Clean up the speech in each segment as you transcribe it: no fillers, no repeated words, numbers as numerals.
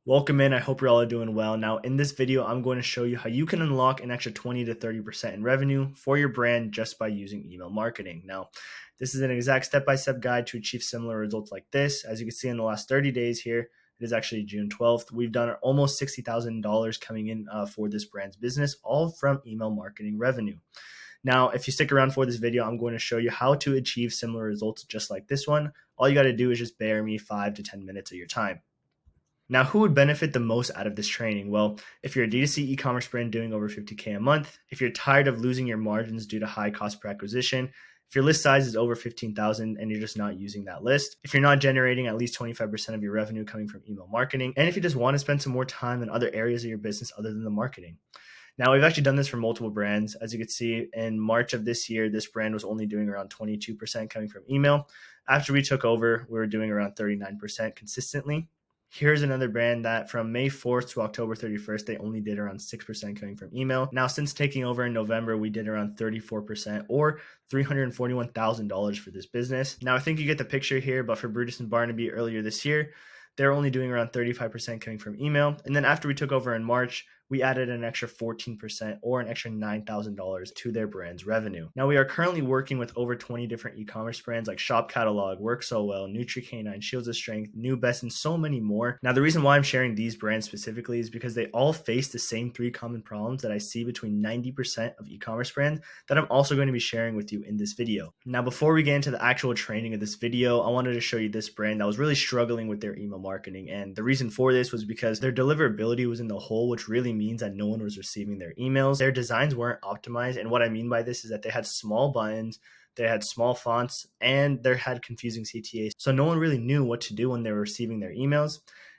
Welcome in. I hope you're all doing well. Now, in this video, I'm going to show you how you can unlock an extra 20 to 30% in revenue for your brand just by using email marketing. Now, this is an exact step-by-step guide to achieve similar results like this. As you can see in the last 30 days here, it is actually June 12th. We've done almost $60,000 coming in for this brand's business, all from email marketing revenue. Now, if you stick around for this video, I'm going to show you how to achieve similar results just like this one. All you got to do is just bear me 5 to 10 minutes of your time. Now, who would benefit the most out of this training? Well, if you're a D2C e-commerce brand doing over 50K a month, if you're tired of losing your margins due to high cost per acquisition, if your list size is over 15,000 and you're just not using that list, if you're not generating at least 25% of your revenue coming from email marketing, and if you just want to spend some more time in other areas of your business other than the marketing. Now, we've actually done this for multiple brands. As you can see, in March of this year, this brand was only doing around 22% coming from email. After we took over, we were doing around 39% consistently. Here's another brand that from May 4th to October 31st, they only did around 6% coming from email. Now, since taking over in November, we did around 34% or $341,000 for this business. Now, I think you get the picture here, but for Brutus and Barnaby earlier this year, they're only doing around 35% coming from email. And then after we took over in March, we added an extra 14% or an extra $9,000 to their brand's revenue. Now, we are currently working with over 20 different e-commerce brands like Shop Catalog, Work So Well, Nutri-Canine, Shields of Strength, New Best, and so many more. Now, the reason why I'm sharing these brands specifically is because they all face the same three common problems that I see between 90% of e-commerce brands that I'm also going to be sharing with you in this video. Now, before we get into the actual training of this video, I wanted to show you this brand that was really struggling with their email marketing. And the reason for this was because their deliverability was in the hole, which really means that no one was receiving their emails. Their designs weren't optimized. And what I mean by this is that they had small buttons, they had small fonts, and they had confusing CTAs. So no one really knew what to do when they were receiving their emails.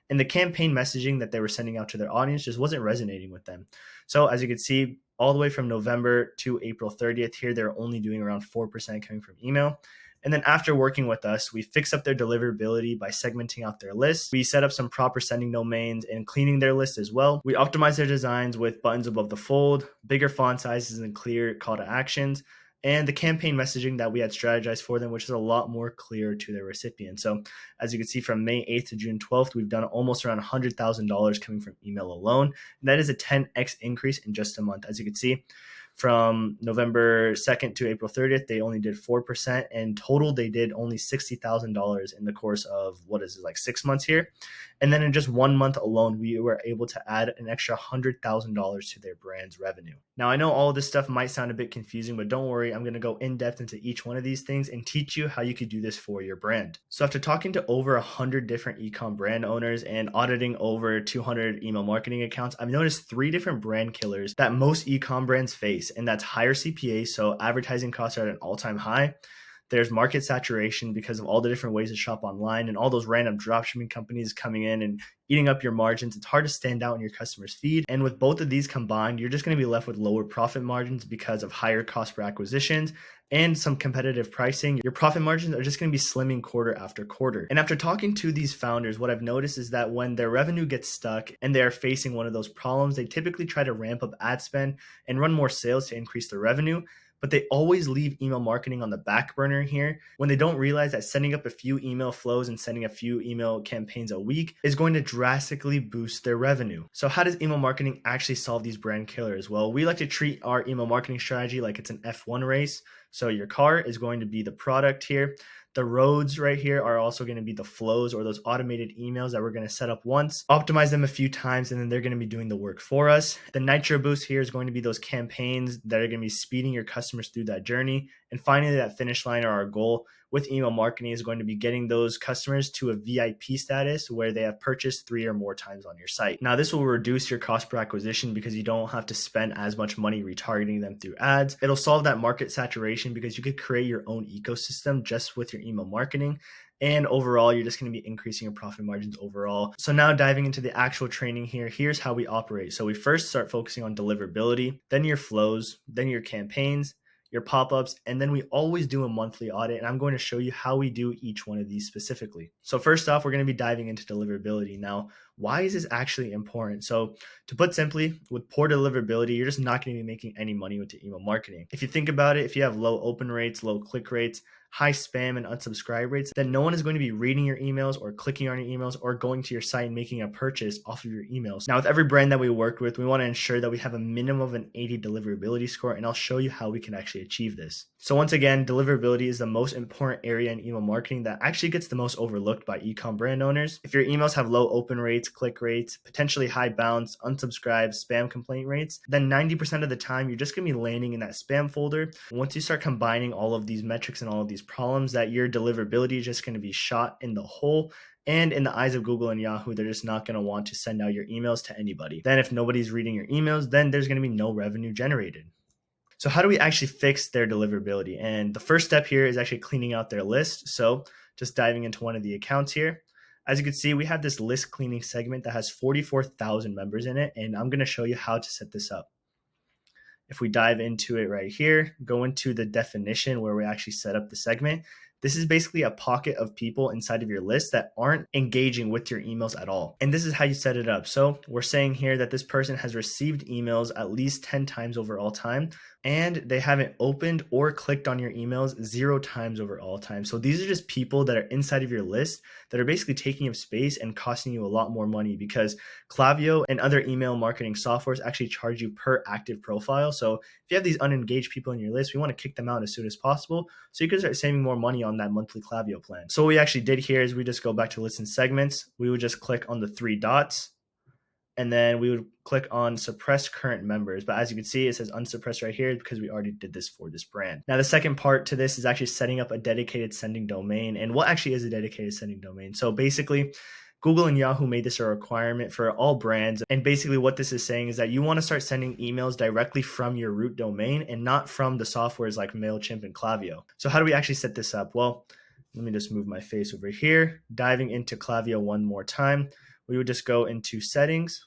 And the campaign messaging that they were sending out to their audience just wasn't resonating with them. So as you can see, all the way from November to April 30th here, they're only doing around 4% coming from email. And then after working with us, we fixed up their deliverability by segmenting out their list. We set up some proper sending domains and cleaning their list as well. We optimized their designs with buttons above the fold, bigger font sizes, and clear call to actions, and the campaign messaging that we had strategized for them, which is a lot more clear to their recipients. So as you can see, from May 8th to June 12th, we've done almost around $100,000 coming from email alone. And that is a 10x increase in just a month. As you can see, from November 2nd to April 30th, they only did 4%. And total, they did only $60,000 in the course of, what is it, like 6 months here. And then in just 1 month alone, we were able to add an extra $100,000 to their brand's revenue. Now, I know all of this stuff might sound a bit confusing, but don't worry, I'm going to go in depth into each one of these things and teach you how you could do this for your brand. So after talking to over 100 different e-com brand owners and auditing over 200 email marketing accounts, I've noticed 3 different brand killers that most e-com brands face, and that's higher CPA, so advertising costs are at an all-time high. There's market saturation because of all the different ways to shop online and all those random dropshipping companies coming in and eating up your margins. It's hard to stand out in your customer's feed. And with both of these combined, you're just going to be left with lower profit margins because of higher cost per acquisitions and some competitive pricing. Your profit margins are just going to be slimming quarter after quarter. And after talking to these founders, what I've noticed is that when their revenue gets stuck and they're facing one of those problems, they typically try to ramp up ad spend and run more sales to increase their revenue. But they always leave email marketing on the back burner here when they don't realize that sending up a few email flows and sending a few email campaigns a week is going to drastically boost their revenue. So how does email marketing actually solve these brand killers? Well, we like to treat our email marketing strategy like it's an F1 race. So your car is going to be the product here. The roads right here are also going to be the flows or those automated emails that we're going to set up once, optimize them a few times, and then they're going to be doing the work for us. The nitro boost here is going to be those campaigns that are going to be speeding your customers through that journey. And finally, that finish line or our goal with email marketing is going to be getting those customers to a VIP status where they have purchased 3 or more times on your site. Now, this will reduce your cost per acquisition because you don't have to spend as much money retargeting them through ads. It'll solve that market saturation because you could create your own ecosystem just with your email marketing. And overall, you're just going to be increasing your profit margins overall. So now diving into the actual training here, here's how we operate. So we first start focusing on deliverability, then your flows, then your campaigns, your pop-ups, and then we always do a monthly audit, and I'm going to show you how we do each one of these specifically. So first off, we're going to be diving into deliverability. Now, why is this actually important? So to put simply, with poor deliverability, you're just not going to be making any money with your email marketing. If you think about it, if you have low open rates, low click rates, high spam and unsubscribe rates, then no one is going to be reading your emails or clicking on your emails or going to your site and making a purchase off of your emails. Now, with every brand that we work with, we want to ensure that we have a minimum of an 80 deliverability score, and I'll show you how we can actually achieve this. So once again, deliverability is the most important area in email marketing that actually gets the most overlooked by e-com brand owners. If your emails have low open rates, click rates, potentially high bounce, unsubscribe, spam complaint rates, then 90% of the time you're just going to be landing in that spam folder. Once you start combining all of these metrics and all of these problems, that your deliverability is just going to be shot in the hole. And in the eyes of Google and Yahoo, they're just not going to want to send out your emails to anybody. Then if nobody's reading your emails, then there's going to be no revenue generated. So how do we actually fix their deliverability? And the first step here is actually cleaning out their list. So just diving into one of the accounts here. As you can see, we have this list cleaning segment that has 44,000 members in it, and I'm going to show you how to set this up. If we dive into it right here, go into the definition where we actually set up the segment. This is basically a pocket of people inside of your list that aren't engaging with your emails at all. And this is how you set it up. So we're saying here that this person has received emails at least 10 times over all time, and they haven't opened or clicked on your emails 0 times over all time. So these are just people that are inside of your list that are basically taking up space and costing you a lot more money, because Klaviyo and other email marketing softwares actually charge you per active profile. So if you have these unengaged people in your list, we want to kick them out as soon as possible so you can start saving more money on that monthly Klaviyo plan. So what we actually did here is we just go back to listen segments. We would just click on the 3 dots, and then we would click on suppress current members. But as you can see, it says unsuppressed right here because we already did this for this brand. Now, the second part to this is actually setting up a dedicated sending domain. And what actually is a dedicated sending domain? So basically, Google and Yahoo made this a requirement for all brands. And basically what this is saying is that you want to start sending emails directly from your root domain and not from the softwares like MailChimp and Klaviyo. So how do we actually set this up? Well, let me just move my face over here. Diving into Klaviyo one more time, we would just go into settings.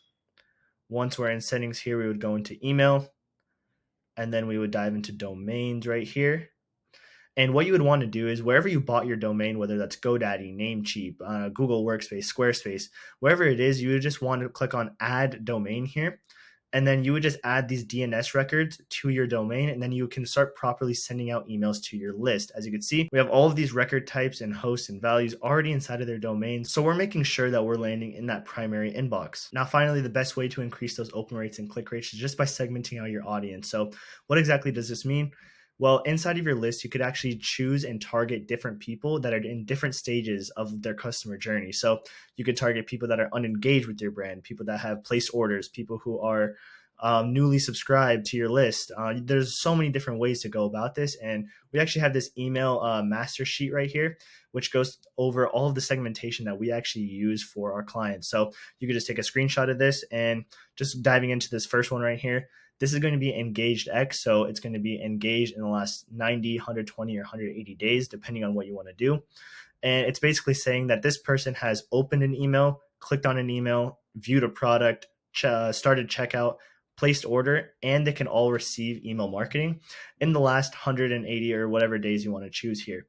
Once we're in settings here, we would go into email, and then we would dive into domains right here. And what you would want to do is wherever you bought your domain, whether that's GoDaddy, Namecheap, Google Workspace, Squarespace, wherever it is, you would just want to click on add domain here. And then you would just add these DNS records to your domain, and then you can start properly sending out emails to your list. As you can see, we have all of these record types and hosts and values already inside of their domain. So we're making sure that we're landing in that primary inbox. Now, finally, the best way to increase those open rates and click rates is just by segmenting out your audience. So what exactly does this mean? Well, inside of your list, you could actually choose and target different people that are in different stages of their customer journey. So you could target people that are unengaged with your brand, people that have placed orders, people who are newly subscribed to your list. There's so many different ways to go about this. And we actually have this email master sheet right here, which goes over all of the segmentation that we actually use for our clients. So you could just take a screenshot of this, and just diving into this first one right here. This is going to be engaged X, so it's going to be engaged in the last 90, 120, or 180 days, depending on what you want to do. And it's basically saying that this person has opened an email, clicked on an email, viewed a product, started checkout, placed order, and they can all receive email marketing in the last 180 or whatever days you want to choose here.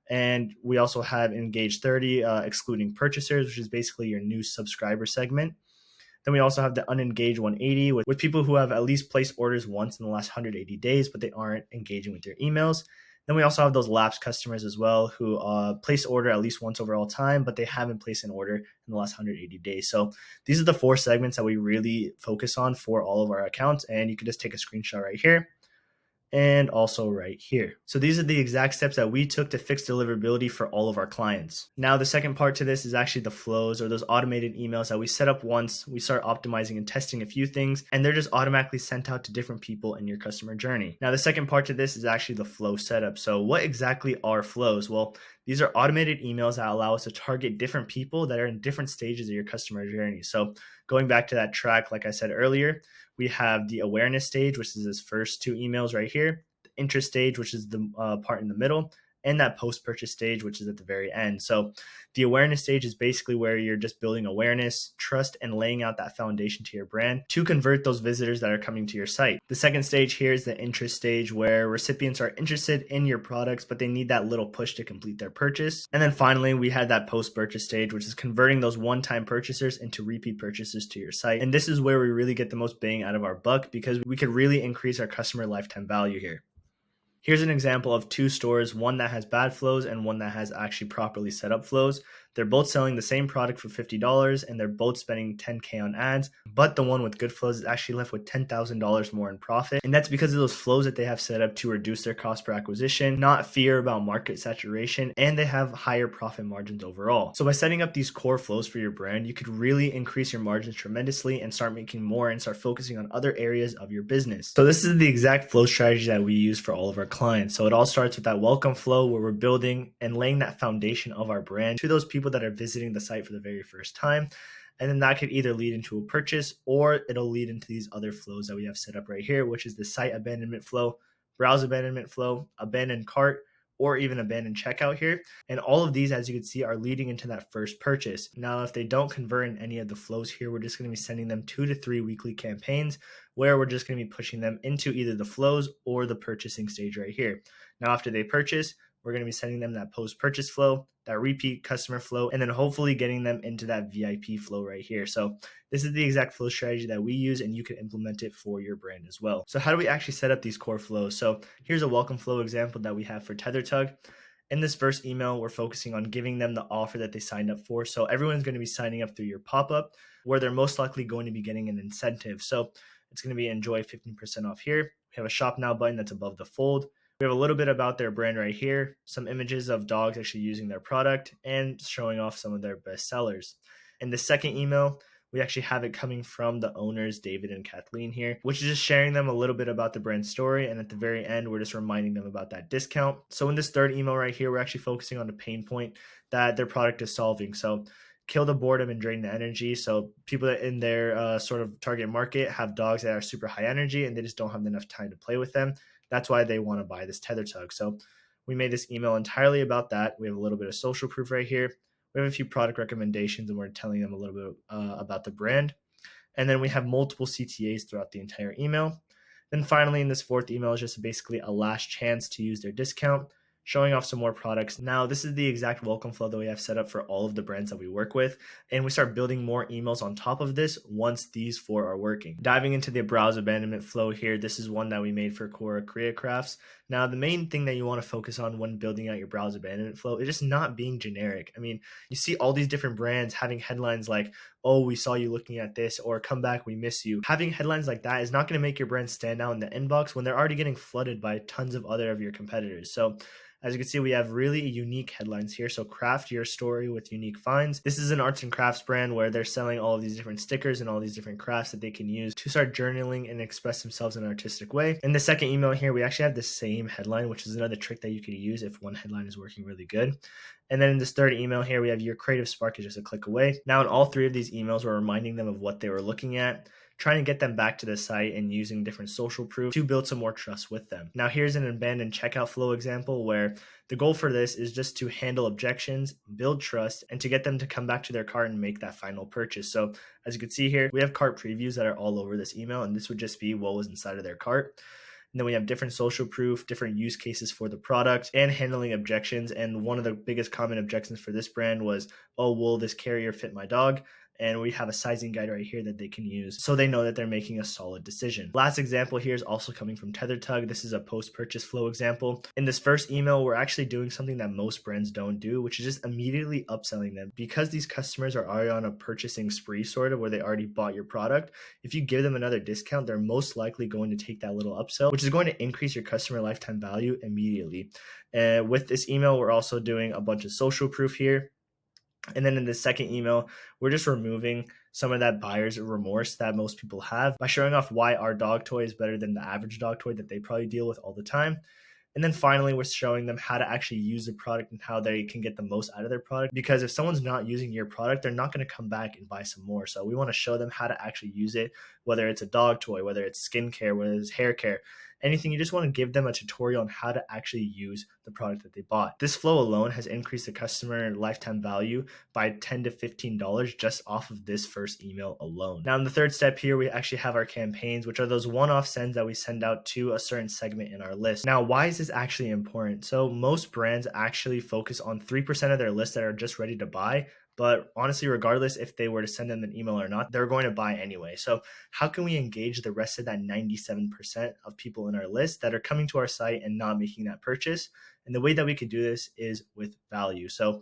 And we also have engaged 30, excluding purchasers, which is basically your new subscriber segment. Then we also have the unengaged 180 with people who have at least placed orders once in the last 180 days, but they aren't engaging with your emails. Then we also have those lapsed customers as well who place order at least once over all time, but they haven't placed an order in the last 180 days. So these are the 4 segments that we really focus on for all of our accounts. And you can just take a screenshot right here and also right here. So these are the exact steps that we took to fix deliverability for all of our clients. Now, the second part to this is actually the flows, or those automated emails that we set up once we start optimizing and testing a few things, and they're just automatically sent out to different people in your customer journey. Now, the second part to this is actually the flow setup. So what exactly are flows? Well, these are automated emails that allow us to target different people that are in different stages of your customer journey. So going back to that track, like I said earlier, we have the awareness stage, which is this first 2 emails right here, the interest stage, which is the part in the middle, and that post-purchase stage, which is at the very end. So the awareness stage is basically where you're just building awareness, trust, and laying out that foundation to your brand to convert those visitors that are coming to your site. The second stage here is the interest stage, where recipients are interested in your products, but they need that little push to complete their purchase. And then finally, we had that post-purchase stage, which is converting those one-time purchasers into repeat purchases to your site. And this is where we really get the most bang out of our buck, because we could really increase our customer lifetime value here. Here's an example of two stores, one that has bad flows and one that has actually properly set up flows. They're both selling the same product for $50 and they're both spending $10K on ads, but the one with good flows is actually left with $10,000 more in profit. And that's because of those flows that they have set up to reduce their cost per acquisition, not fear about market saturation, and they have higher profit margins overall. So by setting up these core flows for your brand, you could really increase your margins tremendously and start making more and start focusing on other areas of your business. So this is the exact flow strategy that we use for all of our clients. So it all starts with that welcome flow where we're building and laying that foundation of our brand to those people that are visiting the site for the very first time. And then that could either lead into a purchase or it'll lead into these other flows that we have set up right here, which is the site abandonment flow, browse abandonment flow, abandoned cart, or even abandoned checkout here. And all of these, as you can see, are leading into that first purchase. Now, if they don't convert in any of the flows here, we're just going to be sending them 2 to 3 weekly campaigns where we're just going to be pushing them into either the flows or the purchasing stage right here. Now, after they purchase, we're going to be sending them that post-purchase flow, that repeat customer flow, and then hopefully getting them into that VIP flow right here. So this is the exact flow strategy that we use, and you can implement it for your brand as well. So how do we actually set up these core flows? So here's a welcome flow example that we have for TetherTug. In this first email, we're focusing on giving them the offer that they signed up for. So everyone's going to be signing up through your pop-up where they're most likely going to be getting an incentive. So it's going to be enjoy 15% off here. We have a shop now button that's above the fold. We have a little bit about their brand right here, some images of dogs actually using their product and showing off some of their best sellers. In the second email, we actually have it coming from the owners, David and Kathleen here, which is just sharing them a little bit about the brand story. And at the very end, we're just reminding them about that discount. So in this third email right here, we're actually focusing on the pain point that their product is solving. So kill the boredom and drain the energy. So people that in their sort of target market have dogs that are super high energy and they just don't have enough time to play with them. That's why they want to buy this TetherTug. So we made this email entirely about that. We have a little bit of social proof right here. We have a few product recommendations and we're telling them a little bit about the brand. And then we have multiple CTAs throughout the entire email. Then finally, in this fourth email is just basically a last chance to use their discount, showing off some more products. Now, this is the exact welcome flow that we have set up for all of the brands that we work with. And we start building more emails on top of this once these 4 are working. Diving into the browse abandonment flow here, this is one that we made for Cora Korea Crafts. Now, the main thing that you want to focus on when building out your browse abandonment flow is just not being generic. I mean, you see all these different brands having headlines like, oh, we saw you looking at this, or come back, we miss you. Having headlines like that is not going to make your brand stand out in the inbox when they're already getting flooded by tons of other of your competitors. So as you can see, we have really unique headlines here. So craft your story with unique finds. This is an arts and crafts brand where they're selling all of these different stickers and all these different crafts that they can use to start journaling and express themselves in an artistic way. In the second email here, we actually have the same headline, which is another trick that you could use if one headline is working really good. And then in this third email here, we have your creative spark is just a click away. Now in all 3 of these emails, we're reminding them of what they were looking at, trying to get them back to the site and using different social proof to build some more trust with them. Now here's an abandoned checkout flow example where the goal for this is just to handle objections, build trust, and to get them to come back to their cart and make that final purchase. So as you can see here, we have cart previews that are all over this email, and this would just be what was inside of their cart. And then we have different social proof, different use cases for the product, and handling objections. And one of the biggest common objections for this brand was, oh, will this carrier fit my dog? And we have a sizing guide right here that they can use so they know that they're making a solid decision. Last example here is also coming from TetherTug. This is a post-purchase flow example. In this first email, we're actually doing something that most brands don't do, which is just immediately upselling them. Because these customers are already on a purchasing spree sort of where they already bought your product, if you give them another discount, they're most likely going to take that little upsell, which is going to increase your customer lifetime value immediately. And with this email, we're also doing a bunch of social proof here. And then in the second email, we're just removing some of that buyer's remorse that most people have by showing off why our dog toy is better than the average dog toy that they probably deal with all the time. And then finally, we're showing them how to actually use the product and how they can get the most out of their product. Because if someone's not using your product, they're not going to come back and buy some more. So we want to show them how to actually use it, whether it's a dog toy, whether it's skincare, whether it's hair care. anything. You just want to give them a tutorial on how to actually use the product that they bought. This flow alone has increased the customer lifetime value by $10 to $15 just off of this first email alone. Now in the third step here, we actually have our campaigns, which are those one-off sends that we send out to a certain segment in our list. Now, why is this actually important? So most brands actually focus on 3% of their list that are just ready to buy. But honestly, regardless if they were to send them an email or not, they're going to buy anyway. So how can we engage the rest of that 97% of people in our list that are coming to our site and not making that purchase? And the way that we could do this is with value. So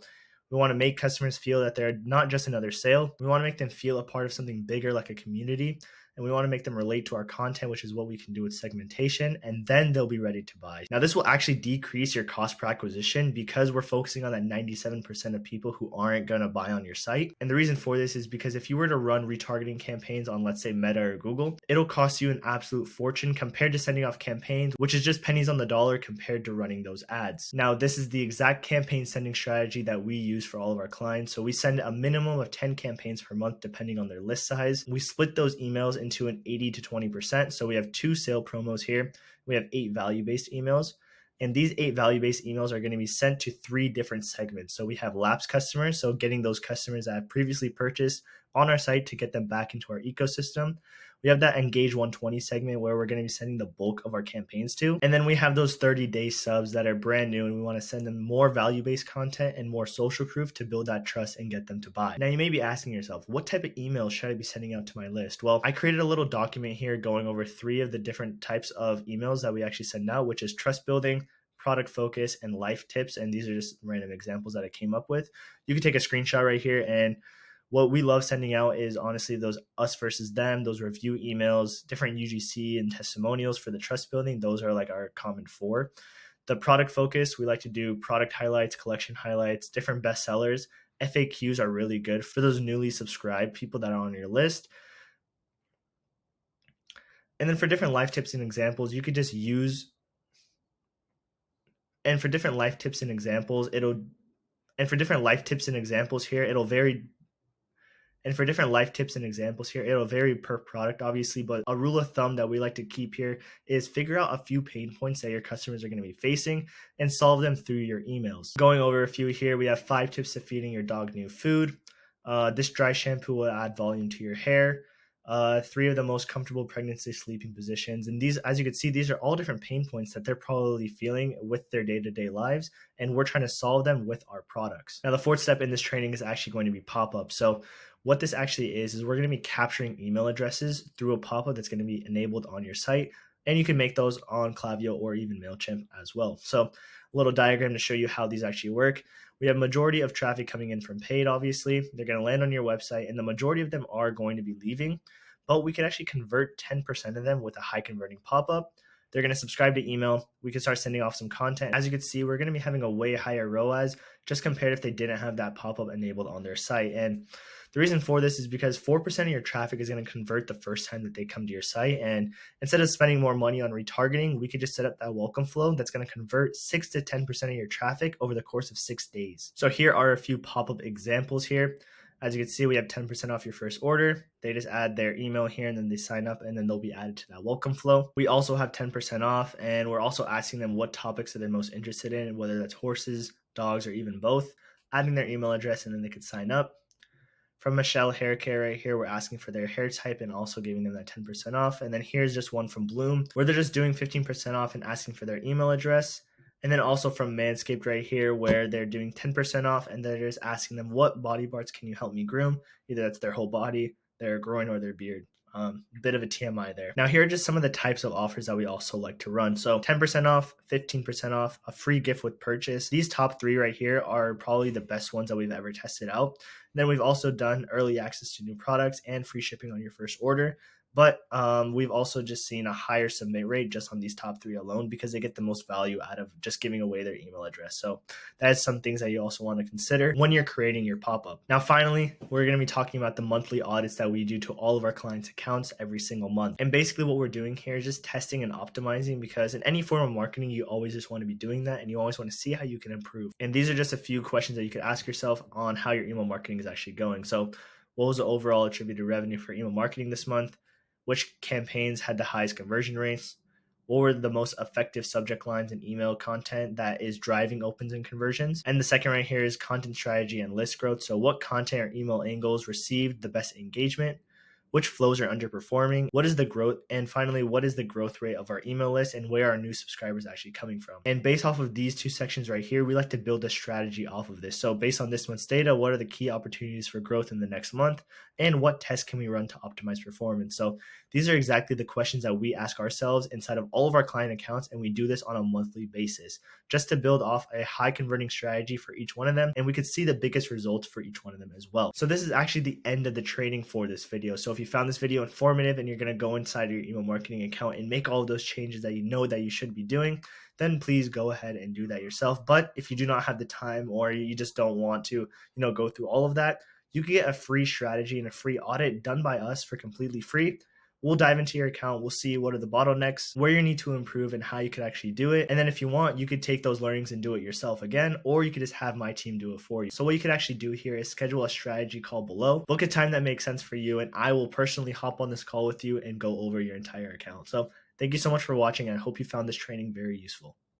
we want to make customers feel that they're not just another sale. We want to make them feel a part of something bigger like a community. And we want to make them relate to our content, which is what we can do with segmentation, and then they'll be ready to buy. Now, this will actually decrease your cost per acquisition because we're focusing on that 97% of people who aren't going to buy on your site. And the reason for this is because if you were to run retargeting campaigns on, let's say, Meta or Google, it'll cost you an absolute fortune compared to sending off campaigns, which is just pennies on the dollar compared to running those ads. Now, this is the exact campaign sending strategy that we use for all of our clients. So we send a minimum of 10 campaigns per month, depending on their list size. We split those emails into an 80 to 20%. So we have 2 sale promos here. We have 8 value-based emails. And these 8 value-based emails are going to be sent to 3 different segments. So we have lapsed customers, so getting those customers that have previously purchased on our site to get them back into our ecosystem. We have that Engage 120 segment where we're going to be sending the bulk of our campaigns to. And then we have those 30-day subs that are brand new, and we want to send them more value-based content and more social proof to build that trust and get them to buy. Now, you may be asking yourself, what type of emails should I be sending out to my list? Well, I created a little document here going over 3 of the different types of emails that we actually send out, which is trust building, product focus, and life tips. And these are just random examples that I came up with. You can take a screenshot right here, and what we love sending out is honestly those us versus them, those review emails, different UGC and testimonials for the trust building. Those are like our common 4. The product focus, we like to do product highlights, collection highlights, different bestsellers. FAQs are really good for those newly subscribed people that are on your list. And then for different life tips and examples, you could just use, and for different life tips and examples, it'll vary. And for different life tips and examples here, it'll vary per product, obviously, but a rule of thumb that we like to keep here is figure out a few pain points that your customers are going to be facing and solve them through your emails. Going over a few here, we have 5 tips to feeding your dog new food. This dry shampoo will add volume to your hair. 3 of the most comfortable pregnancy sleeping positions. And these, as you can see, these are all different pain points that they're probably feeling with their day-to-day lives, and we're trying to solve them with our products. Now, the 4th step in this training is actually going to be pop-up. So what this actually is we're going to be capturing email addresses through a pop-up that's going to be enabled on your site. And you can make those on Klaviyo or even MailChimp as well. So a little diagram to show you how these actually work. We have majority of traffic coming in from paid, obviously. They're going to land on your website, and the majority of them are going to be leaving. But we can actually convert 10% of them with a high converting pop-up. They're going to subscribe to email. We can start sending off some content. As you can see, we're going to be having a way higher ROAS just compared if they didn't have that pop-up enabled on their site. And the reason for this is because 4% of your traffic is going to convert the first time that they come to your site. And instead of spending more money on retargeting, we could just set up that welcome flow that's going to convert 6 to 10% of your traffic over the course of 6 days. So here are a few pop-up examples here. As you can see, we have 10% off your first order. They just add their email here and then they sign up, and then they'll be added to that welcome flow. We also have 10% off, and we're also asking them what topics are they most interested in, whether that's horses, dogs, or even both, adding their email address, and then they could sign up. From Michelle Hair Care right here, we're asking for their hair type and also giving them that 10% off. And then here's just one from Bloom where they're just doing 15% off and asking for their email address. And then also from Manscaped right here where they're doing 10% off and they're just asking them, what body parts can you help me groom? Either that's their whole body, their groin, or their beard. Bit of a TMI there. Now here are just some of the types of offers that we also like to run. So 10% off, 15% off, a free gift with purchase. These top 3 right here are probably the best ones that we've ever tested out. And then we've also done early access to new products and free shipping on your first order. But we've also just seen a higher submit rate just on these top 3 alone because they get the most value out of just giving away their email address. So that is some things that you also want to consider when you're creating your pop-up. Now, finally, we're going to be talking about the monthly audits that we do to all of our clients' accounts every single month. And basically what we're doing here is just testing and optimizing, because in any form of marketing, you always just want to be doing that and you always want to see how you can improve. And these are just a few questions that you could ask yourself on how your email marketing is actually going. So what was the overall attributed revenue for email marketing this month? Which campaigns had the highest conversion rates? what were the most effective subject lines in email content that is driving opens and conversions. And the second right here is content strategy and list growth. So what content or email angles received the best engagement? Which flows are underperforming? What is the growth? And finally, what is the growth rate of our email list and where are new subscribers actually coming from? And based off of these two sections right here, we like to build a strategy off of this. So based on this month's data, what are the key opportunities for growth in the next month? And what tests can we run to optimize performance? So these are exactly the questions that we ask ourselves inside of all of our client accounts. And we do this on a monthly basis just to build off a high converting strategy for each one of them. And we could see the biggest results for each one of them as well. So this is actually the end of the training for this video. So if you found this video informative and you're going to go inside your email marketing account and make all of those changes that you know that you should be doing, then please go ahead and do that yourself. But if you do not have the time or you just don't want to, go through all of that, you can get a free strategy and a free audit done by us for completely free. We'll dive into your account. We'll see what are the bottlenecks, where you need to improve, and how you could actually do it. And then if you want, you could take those learnings and do it yourself again, or you could just have my team do it for you. So what you could actually do here is schedule a strategy call below, book a time that makes sense for you, and I will personally hop on this call with you and go over your entire account. So thank you so much for watching. I hope you found this training very useful.